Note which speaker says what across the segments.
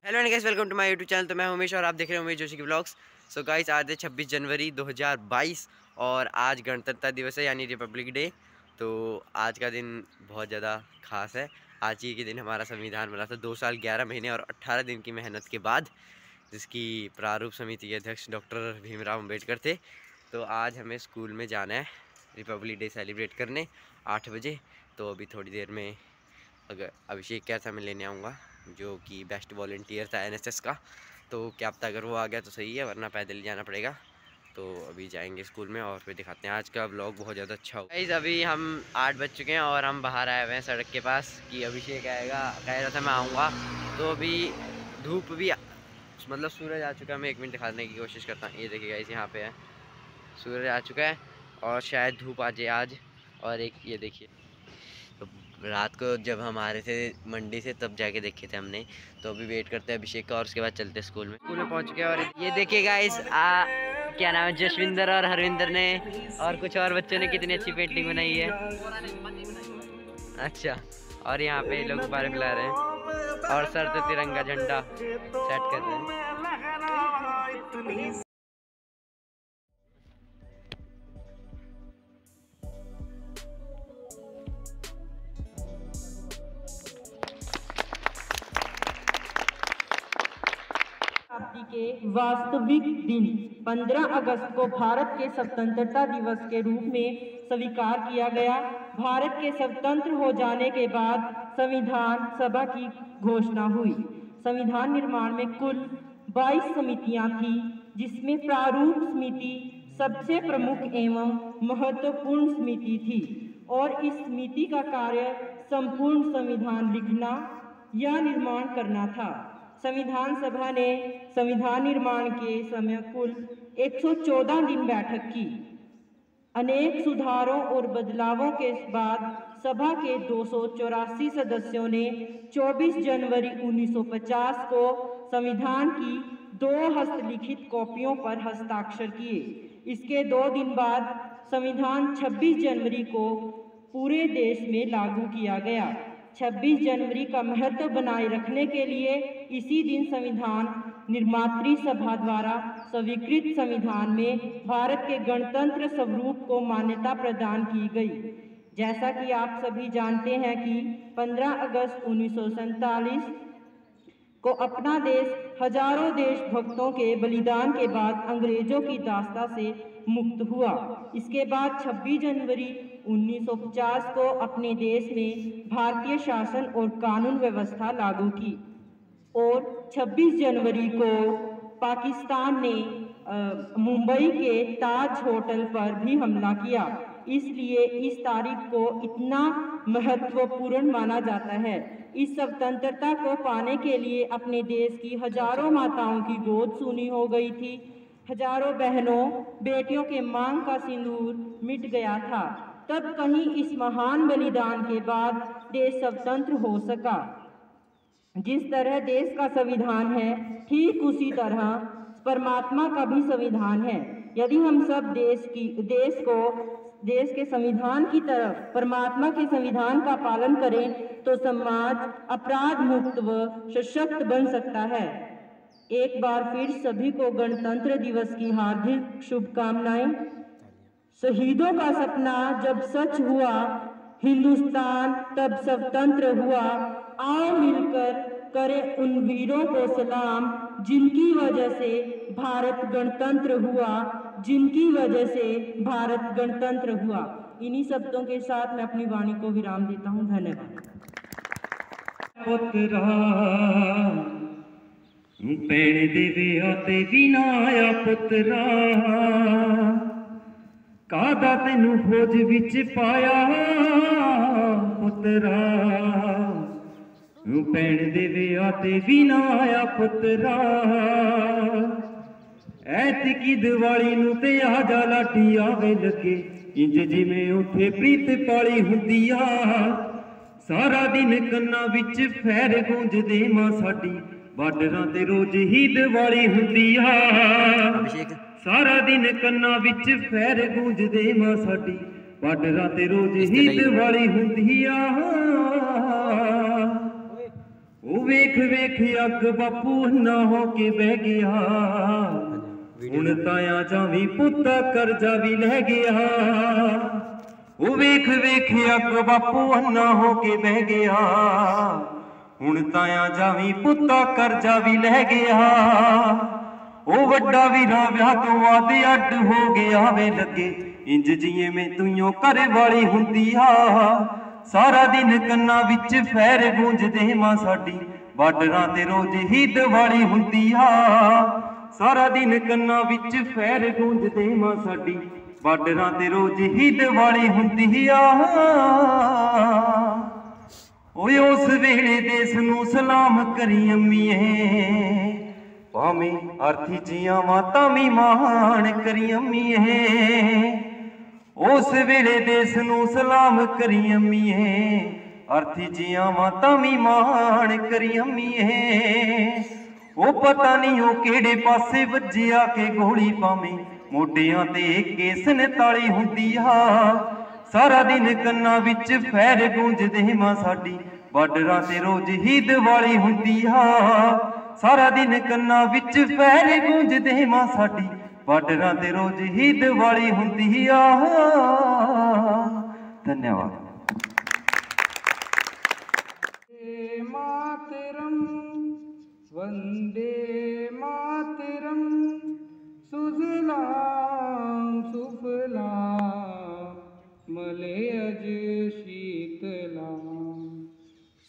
Speaker 1: Hello guys, welcome to my YouTube channel. तो मैं उमेश और आप देख रहे हैं उमेश जोशी के ब्लॉग्स। सो गाइस, आज है 26 जनवरी 2022 और आज गणतंत्र दिवस है यानी रिपब्लिक डे। तो आज का दिन बहुत ज़्यादा खास है। आज ही के दिन हमारा संविधान बना था 2 साल 11 महीने और 18 दिन की मेहनत के बाद, जिसकी प्रारूप समिति के अध्यक्ष डॉक्टर भीमराव अम्बेडकर थे। तो आज हमें स्कूल में जाना है रिपब्लिक डे सेलिब्रेट करने 8 बजे। तो अभी थोड़ी देर में अगर अभिषेक क्या था मैं लेने आऊँगा, जो कि बेस्ट वॉलंटियर था एनएसएस का। तो क्या पता अगर वो आ गया तो सही है, वरना पैदल जाना पड़ेगा। तो अभी जाएंगे स्कूल में और फिर दिखाते हैं। आज का व्लॉग बहुत ज़्यादा अच्छा होगा। गाइस, अभी हम 8 बज चुके हैं और हम बाहर आए हुए हैं सड़क के पास कि अभिषेक आएगा, कह रहा था मैं आऊँगा। तो अभी धूप भी मतलब सूरज आ चुका है। मैं 1 मिनट दिखाने की कोशिश करता हूँ। ये देखिए गाइस, यहाँ पे है सूरज आ चुका है और शायद धूप आ जाए आज। और एक ये देखिए, तो रात को जब हम आ रहे थे मंडी से तब जाके देखे थे हमने। तो अभी वेट करते हैं अभिषेक का और उसके बाद चलते हैं स्कूल में पहुंच गए। और ये देखिए गाइस, क्या नाम है, जसविंदर और हरविंदर ने और कुछ और बच्चों ने कितनी अच्छी पेंटिंग बनाई है। अच्छा, और यहाँ पे लोग गुब्बारे फैला रहे हैं और सर से तिरंगा झंडा सेट कर रहे हैं।
Speaker 2: के वास्तविक दिन 15 अगस्त को भारत के स्वतंत्रता दिवस के रूप में स्वीकार किया गया। भारत के स्वतंत्र हो जाने के बाद संविधान सभा की घोषणा हुई। संविधान निर्माण में कुल 22 समितियां थीं, जिसमें प्रारूप समिति सबसे प्रमुख एवं महत्वपूर्ण समिति थी और इस समिति का कार्य संपूर्ण संविधान लिखना या निर्माण करना था। संविधान सभा ने संविधान निर्माण के समय कुल 114 दिन बैठक की। अनेक सुधारों और बदलावों के बाद सभा के 284 सदस्यों ने 24 जनवरी 1950 को संविधान की 2 हस्तलिखित कॉपियों पर हस्ताक्षर किए। इसके 2 दिन बाद संविधान 26 जनवरी को पूरे देश में लागू किया गया। 26 जनवरी का महत्व बनाए रखने के लिए इसी दिन संविधान निर्मात्री सभा द्वारा स्वीकृत संविधान में भारत के गणतंत्र स्वरूप को मान्यता प्रदान की गई। जैसा कि आप सभी जानते हैं कि 15 अगस्त 1947 को अपना देश हजारों देशभक्तों के बलिदान के बाद अंग्रेजों की दास्ता से मुक्त हुआ। इसके बाद 26 जनवरी 1950 को अपने देश में भारतीय शासन और कानून व्यवस्था लागू की और 26 जनवरी को पाकिस्तान ने मुंबई के ताज होटल पर भी हमला किया। इसलिए इस तारीख को इतना महत्वपूर्ण माना जाता है। इस स्वतंत्रता को पाने के लिए अपने देश की हजारों माताओं की गोद सूनी हो गई थी। हजारों बहनों बेटियों के मांग का सिंदूर मिट गया था। तब कहीं इस महान बलिदान के बाद देश स्वतंत्र हो सका। जिस तरह देश का संविधान है, ठीक उसी तरह परमात्मा का भी संविधान है। यदि हम सब देश के संविधान की तरह परमात्मा के संविधान का पालन करें तो समाज अपराध मुक्त व सशक्त बन सकता है। एक बार फिर सभी को गणतंत्र दिवस की हार्दिक शुभकामनाएं। शहीदों का सपना जब सच हुआ, हिंदुस्तान तब स्वतंत्र हुआ। आओ मिलकर करें उन वीरों को सलाम, जिनकी वजह से भारत गणतंत्र हुआ, जिनकी वजह से भारत गणतंत्र हुआ। इन्हीं शब्दों के साथ मैं अपनी वाणी को विराम देता हूँ। धन्यवाद।
Speaker 3: पुत्रा पैण देवे आते विनाया पुत्रा, कादा तेनू खोज विच पाया पुत्रा। पैण देवे आते विनाया पुत्रा, ऐतकी दिवाली नू ते आजा लाठी आवे लगे, इंज जिवें उथे प्रीत पाली हुंदी आ। सारा दिन कन्ना विच फैर गूंजदे मां साडी, बार्डरां ते रोज ही दिवाली हुंदी आ। सारा दिन कन्ना विच फैर गूंजदे मां साडी, बार्डरां ते रोज ही दिवाली हुंदी आ। ਉਹ ਵੇਖ ਵੇਖ ਅੱਗ ਬਾਪੂ ਨਾ ਹੋ ਕੇ ਬਹਿ ਗਿਆ, ਹੁਣ ਤਾਇਆ ਜਾਵੀਂ ਪੁੱਤਾ ਕਰਜ਼ਾ ਵੀ ਲੈ ਗਿਆ। ਉਹ ਵੇਖ ਵੇਖ ਅੱਗ ਬਾਪੂ ਨਾ ਹੋ ਕੇ ਬਹਿ ਗਿਆ, ਹੁਣ ਤਾਇਆ ਜਾਵੀਂ ਪੁੱਤਾ ਕਰਜ਼ਾ ਵੀ ਲੈ ਗਿਆ। ਉਹ ਵੱਡਾ ਵੀਰਾ ਵਿਆਹ ਤੋਂ ਬਾਅਦ ਅੱਡ ਹੋ ਗਿਆ ਵੇ ਲੱਗੇ, ਇੰਜ ਜਿਵੇਂ ਮੈਂ ਤੂੰ ਘਰ ਵਾਲੀ ਹੁੰਦੀ ਆ। ਸਾਰਾ ਦਿਨ ਕੰਨਾਂ ਵਿੱਚ ਫੈਰ ਗੂੰਜਦੇ ਮਾਂ ਸਾਡੀ, ਬਾਰਡਰਾਂ ਤੇ ਰੋਜ਼ ਹੀ ਦੀਵਾਲੀ ਹੁੰਦੀ ਆ। ਸਾਰਾ ਦਿਨ ਕੰਨਾਂ ਵਿੱਚ ਫੈਰ ਗੂੰਜਦੇ ਮਾਂ ਸਾਡੀ, ਬਾਰਡਰਾਂ ਤੇ ਰੋਜ਼ ਹੀ ਦੀਵਾਲੀ ਹੁੰਦੀ ਆ। ਓਏ ਉਸ ਵੇਲੇ ਦੇਸ ਨੂੰ ਸਲਾਮ ਕਰੀ ਅੰਮੀਏ, ਭਾਵੇਂ ਅਰਥੀ ਜੀਆਂ ਮਾਤਾ ਵੀ ਮਾਣ ਕਰੀ ਅੰਮੀਏ। ਉਸ ਵੇਲੇ ਦੇਸ ਨੂੰ ਸਲਾਮ ਕਰੀ ਅੰਮੀਏ, ਅਰਥੀ ਜੀਆਂ ਮਾਤਾ ਵੀ ਮਾਣ ਕਰੀ ਅੰਮੀਏ। ਉਹ ਪਤਾ ਨਹੀਂ ਉਹ ਕਿਹੜੇ ਪਾਸੇ ਵੱਜਿਆ ਕਿ ਗੋਲੀ, ਭਾਵੇਂ ਮੋਢਿਆਂ ਤੇ ਕੇਸ ਨਤਾਲੀ ਹੁੰਦੀ ਆ। ਸਾਰਾ ਦਿਨ ਕੰਨਾਂ ਵਿੱਚ ਫੈਰ ਗੂੰਜਦੇ ਮਾਂ ਸਾਡੀ, ਬਾਰਡਰਾਂ ਤੇ ਰੋਜ਼ ਹੀ ਦੀਵਾਲੀ ਹੁੰਦੀ ਆ। ਸਾਰਾ ਦਿਨ ਕੰਨਾਂ ਵਿੱਚ ਫੈਰ ਗੂੰਜਦੇ ਮਾਂ ਸਾਡੀ, ਬਾਰਡਰਾਂ ਤੇ ਰੋਜ਼ ਹੀ ਦੀਵਾਲੀ ਹੁੰਦੀ ਆ। ਧੰਨਵਾਦ।
Speaker 4: मातरम वंदे मातरम, सुजलाम सुफलाम मलयज शीतलाम,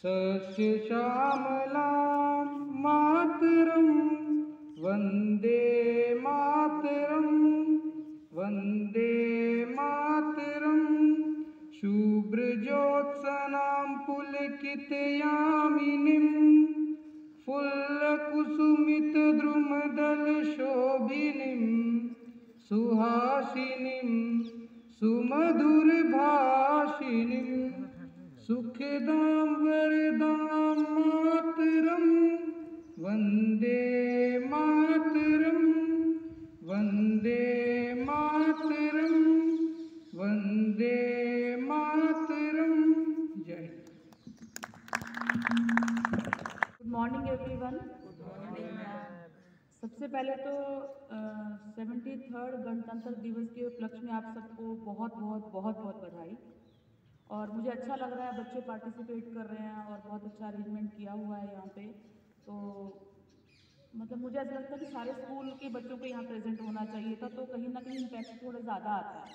Speaker 4: सस्य श्यामलाम मातरम वंदे मातरम, वंदे मातरम। शुभ्रज्योत्सनां पुलकितयामिनीं, फुल्लकुसुमितद्रुमदलशोभिनीं, सुहासिनीं सुमधुरभाषिणीं, सुखदां वरदां मातरं, वन्दे मातरं, वन्दे मातरं, वन्दे मातरम। जय।
Speaker 5: Good morning everyone. सबसे पहले तो 73rd गणतंत्र दिवस के उपलक्ष्य में आप सबको बहुत बहुत बहुत बहुत बधाई। और मुझे अच्छा लग रहा है, बच्चे पार्टिसिपेट कर रहे हैं और बहुत अच्छा अरेंजमेंट किया हुआ है यहाँ पे। तो मतलब मुझे ऐसा लगता है कि सारे स्कूल के बच्चों को यहाँ प्रेजेंट होना चाहिए था, तो कहीं ना कहीं इम्पैक्ट थोड़ा ज़्यादा आता है।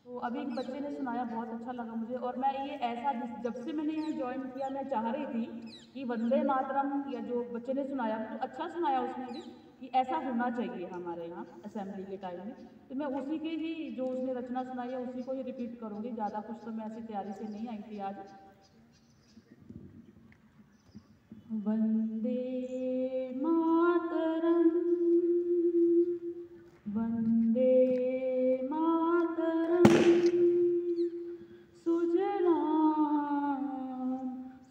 Speaker 5: तो अभी एक बच्चे ने सुनाया, बहुत अच्छा लगा मुझे। और मैं ये ऐसा जब से मैंने यहाँ ज्वाइन किया, मैं चाह रही थी कि वंदे मातरम या जो बच्चे ने सुनाया तो अच्छा सुनाया उसने भी, कि ऐसा होना चाहिए हमारे यहाँ असेंबली के टाइम में। तो मैं उसी के ही जो उसने रचना सुनाई है उसी को ही रिपीट करूँगी। ज़्यादा कुछ तो मैं ऐसी तैयारी से नहीं आई थी आज। वंदे मातरम, वंदे मातरम, सुजलाम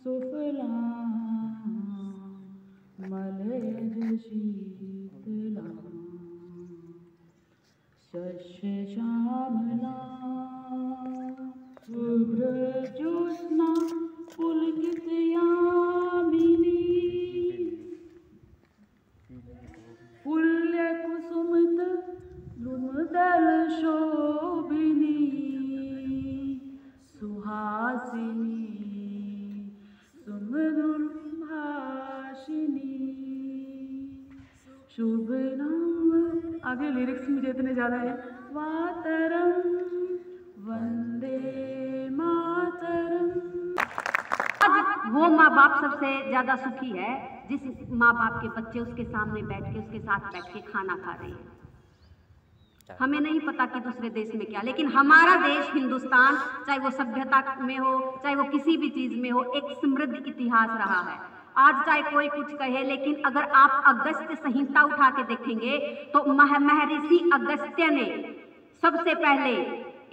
Speaker 5: सुफलाम मलयज शीतलाम, शस्य श्यामलाम शुभ्रज्योत्स्ना पुलकितयामिनी, फुल्लकुसुमित द्रुमदलशोभिनी, सुहासिनी सुमधुरभाषिणी, शुभ नाम। आगे लिरिक्स मुझे इतने ज़्यादा है। मातरम, वंदे मातरम।
Speaker 6: आज वो माँ बाप सबसे ज्यादा सुखी है जिस माँ बाप के बच्चे उसके सामने बैठ के उसके साथ बैठ के खाना खा रहे हैं। हमें नहीं पता कि दूसरे देश में क्या, लेकिन हमारा देश हिंदुस्तान, चाहे वो सभ्यता में हो चाहे वो किसी भी चीज में हो, एक समृद्ध इतिहास रहा है। आज चाहे कोई कुछ कहे, लेकिन अगर आप अगस्त्य संहिता उठा के देखेंगे तो महर्षि अगस्त्य ने सबसे पहले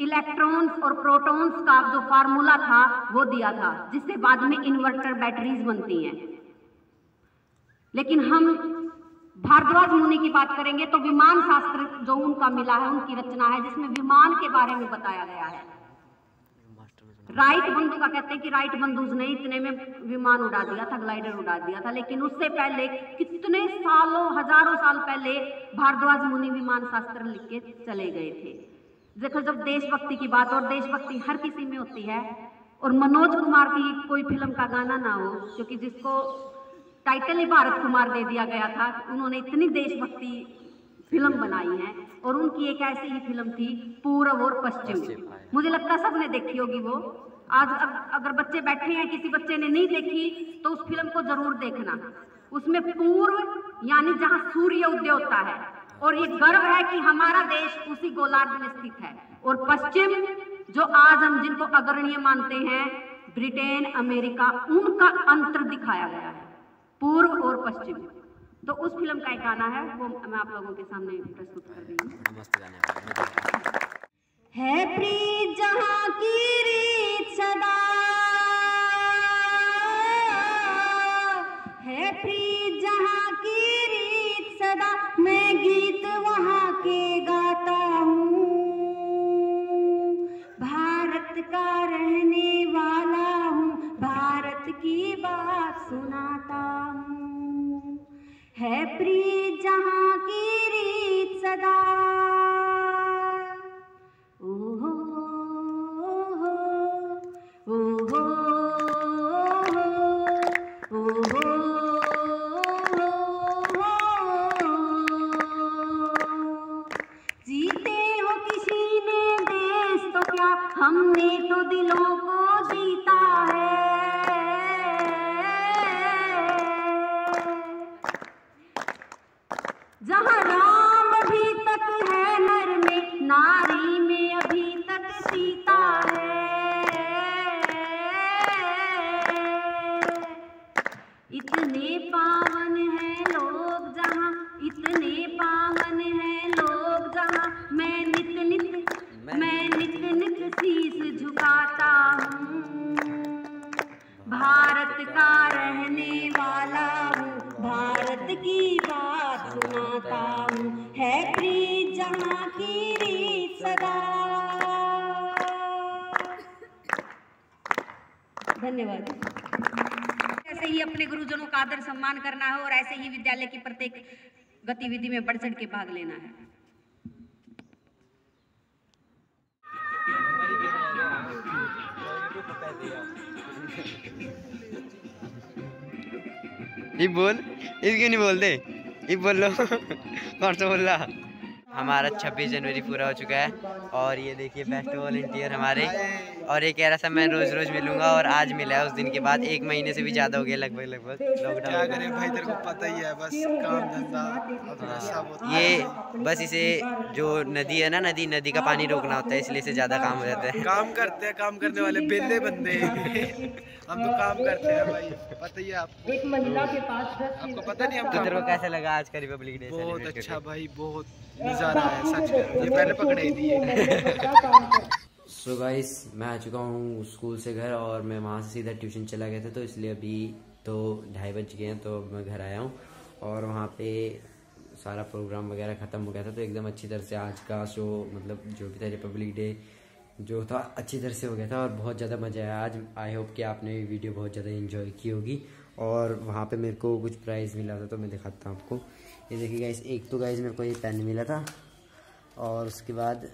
Speaker 6: इलेक्ट्रॉन्स और प्रोटॉन्स का जो फार्मूला था वो दिया था, जिससे बाद में इन्वर्टर बैटरीज बनती हैं। लेकिन हम भारद्वाज मुनि की बात करेंगे तो विमान शास्त्र जो उनका मिला है, उनकी रचना है जिसमें विमान के बारे में बताया गया है। राइट बंधु का कहते हैं कि राइट बंधु ने इतने में विमान उड़ा दिया था, ग्लाइडर उड़ा दिया था, लेकिन उससे पहले कितने सालों, हजारों साल पहले भारद्वाज मुनि विमान शास्त्र लिख के चले गए थे। देखो, जब देशभक्ति की बात, और देशभक्ति हर किसी में होती है, और मनोज कुमार की कोई फिल्म का गाना ना हो, क्योंकि जिसको टाइटल ही भारत कुमार दे दिया गया था, उन्होंने इतनी देशभक्ति फिल्म बनाई है। और उनकी एक ऐसी ही फिल्म थी पूर्व और पश्चिम, मुझे लगता है सबने देखी होगी वो। आज अगर बच्चे बैठे हैं, किसी बच्चे ने नहीं देखी तो उस फिल्म को जरूर देखना। उसमें पूर्व यानी जहां सूर्य उदय होता है, और ये गर्व है कि हमारा देश उसी गोलार्ध में स्थित है। और पश्चिम, जो आज हम जिनको अग्रणीय मानते हैं, ब्रिटेन, अमेरिका, उनका अंतर दिखाया गया है, पूर्व और पश्चिम। तो उस फिल्म का एक गाना है, वो मैं आप लोगों के सामने प्रस्तुत कर रही हूँ।
Speaker 1: मस्त गाना
Speaker 6: है प्रीत जहाँ की रीत सदा, है प्रीत जहाँ की रीत सदा, मैं गीत वहाँ के गाता हूँ। भारत का रहने वाला हूँ, भारत की बात सुनाता हूँ। है प्रीत जहाँ की रीत सदा, ओहो ओहो ओहो, जीते हो किसी ने देश तो क्या, हमने तो दिलों को जीता है। जहाँ राम अभी तक है नर में, नारी में अभी तक सीता है। इतने पावन हैं लोग जहाँ, इतने पावन हैं लोग जहाँ, मैं नित नित शीश झुकाता हूँ। भारत का रहने वाला हूँ, भारत की बात सुनाता हूँ। है प्रीत जहाँ की रीत सदा। धन्यवाद। ऐसे ही अपने गुरुजनों का आदर सम्मान करना है, और ऐसे ही विद्यालय की प्रत्येक गतिविधि में बढ़ चढ़ के भाग लेना है।
Speaker 1: ये बोल, ये क्यों नहीं बोलते? ये बोल लो। कौन सा बोल रहा? हमारा 26 जनवरी पूरा हो चुका है, और ये देखिए बेस्ट वॉलंटियर हमारे, और ये कह रहा था मैं रोज रोज मिलूंगा, और आज मिला है उस दिन के बाद। 1 महीने से भी ज्यादा हो गया लगभग लॉकडाउन।
Speaker 7: क्या करें भाई, तेरे को पता ही है, बस काम धंधा सब होता है।
Speaker 1: ये बस इसे जो नदी है ना, नदी का पानी रोकना होता है, इसलिए से ज्यादा काम हो जाता है।
Speaker 7: काम करते हैं, काम करने वाले बेले बंदे। हम तो काम करते हैं भाई, पता ही है आपको।
Speaker 2: एक महिला के पास
Speaker 7: आपको पता नहीं हम
Speaker 1: तो तेरे को कैसा लगा आज का रिपब्लिक डे?
Speaker 7: बहुत अच्छा भाई, बहुत नज़ारा है सच में, ये पहले पकड़े दिए।
Speaker 1: सो गाइस, मैं आ चुका हूँ स्कूल से घर, और मैं वहाँ से सीधा ट्यूशन चला गया था, तो इसलिए अभी तो 2:30 बज गए हैं, तो मैं घर आया हूँ। और वहाँ पे सारा प्रोग्राम वगैरह ख़त्म हो गया था, तो एकदम अच्छी तरह से आज का शो, मतलब जो भी था रिपब्लिक डे जो था, अच्छी तरह से हो गया था, और बहुत ज़्यादा मज़ा आया आज। आई होप कि आपने वीडियो बहुत ज़्यादा एंजॉय की होगी। और वहाँ पे मेरे को कुछ प्राइज़ मिला था, तो मैं दिखाता हूँ आपको। ये देखिए गाइस, एक तो गाइस मेरे को ये पेन मिला था, और उसके बाद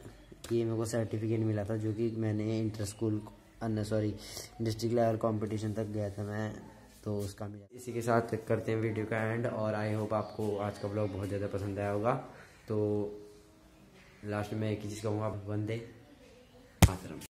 Speaker 1: ये मेरे को सर्टिफिकेट मिला था, जो कि मैंने inter school district level competition तक गया था मैं, तो उसका मिला। इसी के साथ करते हैं वीडियो का एंड, और आई होप आपको आज का ब्लॉग बहुत ज़्यादा पसंद आया होगा। तो लास्ट में एक ही चीज़ कहूँगा, वंदे मातरम।